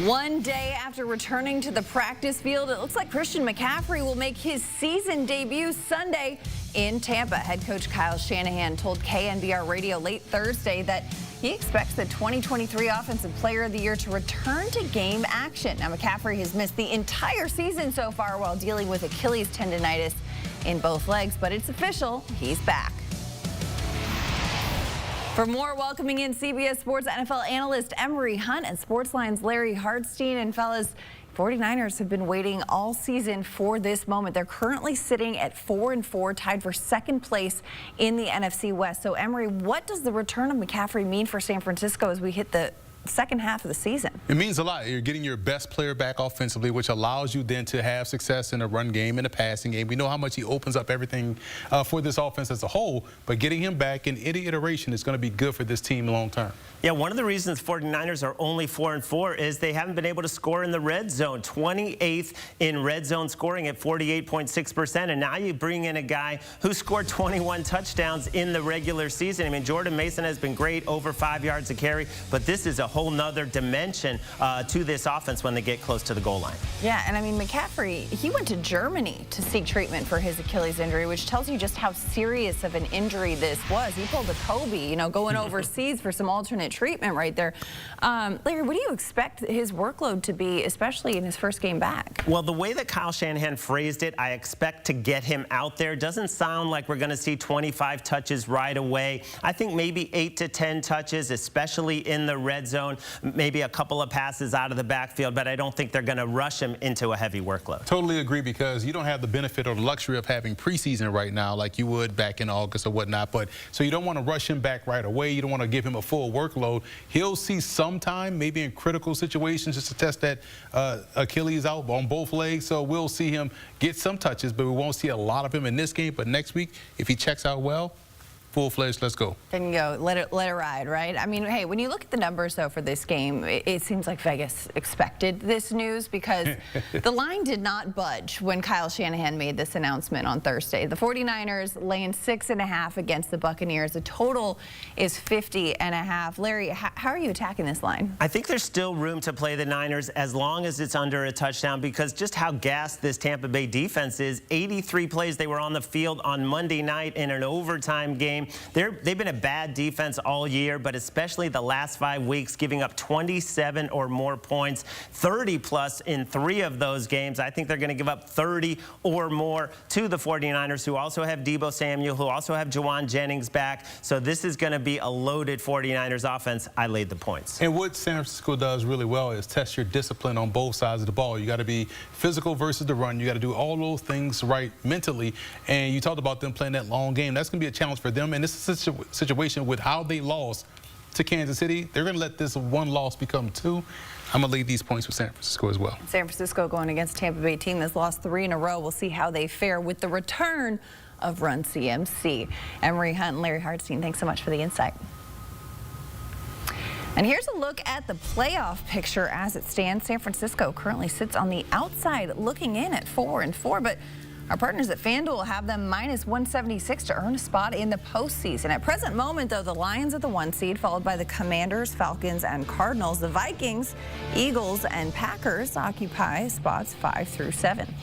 One day after returning to the practice field, it looks like Christian McCaffrey will make his season debut Sunday in Tampa. Head coach Kyle Shanahan told KNBR Radio late Thursday that he expects the 2023 Offensive Player of the Year to return to game action. Now, McCaffrey has missed the entire season so far while dealing with Achilles tendonitis in both legs, but it's official, he's back. For more, welcoming in CBS Sports NFL analyst Emory Hunt and Sportsline's Larry Hartstein. And fellas, 49ers have been waiting all season for this moment. They're currently sitting at 4-4, tied for second place in the NFC West. So, Emory, what does the return of McCaffrey mean for San Francisco as we hit the second half of the season? It means a lot. You're getting your best player back offensively, which allows you then to have success in the run game and the passing game. We know how much he opens up everything for this offense as a whole, but getting him back in any iteration is going to be good for this team long term. Yeah, one of the reasons 49ers are only 4-4 is they haven't been able to score in the red zone. 28th in red zone scoring at 48.6%. And now you bring in a guy who scored 21 touchdowns in the regular season. I mean, Jordan Mason has been great, over 5 yards a carry, but this is a whole nother dimension to this offense when they get close to the goal line. Yeah, and I mean, McCaffrey, he went to Germany to seek treatment for his Achilles injury, which tells you just how serious of an injury this was. He pulled a Kobe, you know, going overseas for some alternate treatment right there. Larry, what do you expect his workload to be, especially in his first game back? Well, the way that Kyle Shanahan phrased it, I expect to get him out there. Doesn't sound like we're going to see 25 touches right away. I think maybe 8 to 10 touches, especially in the red zone. Maybe a couple of passes out of the backfield, but I don't think they're going to rush him into a heavy workload. Totally agree, because you don't have the benefit or the luxury of having preseason right now like you would back in August or whatnot. But so you don't want to rush him back right away. You don't want to give him a full workload. He'll see some time, maybe in critical situations, just to test that Achilles out on both legs. So we'll see him get some touches, but we won't see a lot of him in this game. But next week, if he checks out well, full-fledged, let's go. Then you go, let it ride, right? I mean, hey, when you look at the numbers, though, for this game, it seems like Vegas expected this news, because the line did not budge when Kyle Shanahan made this announcement on Thursday. The 49ers laying 6.5 against the Buccaneers. The total is 50.5. Larry, how are you attacking this line? I think there's still room to play the Niners as long as it's under a touchdown, because just how gassed this Tampa Bay defense is. 83 plays they were on the field on Monday night in an overtime game. They've been a bad defense all year, but especially the last 5 weeks, giving up 27 or more points, 30+ in 3 of those games. I think they're going to give up 30 or more to the 49ers, who also have Deebo Samuel, who also have Juwan Jennings back. So this is going to be a loaded 49ers offense. I laid the points. And what San Francisco does really well is test your discipline on both sides of the ball. You got to be physical versus the run. You got to do all those things right mentally. And you talked about them playing that long game. That's going to be a challenge for them. And this is a situation with how they lost to Kansas City. They're going to let this one loss become 2. I'm going to leave these points with San Francisco as well. San Francisco going against Tampa Bay team that's lost 3 in a row. We'll see how they fare with the return of Run CMC. Emory Hunt and Larry Hartstein, thanks so much for the insight. And here's a look at the playoff picture as it stands. San Francisco currently sits on the outside looking in at 4-4, but our partners at FanDuel have them -176 to earn a spot in the postseason. At present moment, though, the Lions are the 1 seed, followed by the Commanders, Falcons, and Cardinals. The Vikings, Eagles, and Packers occupy spots 5 through 7.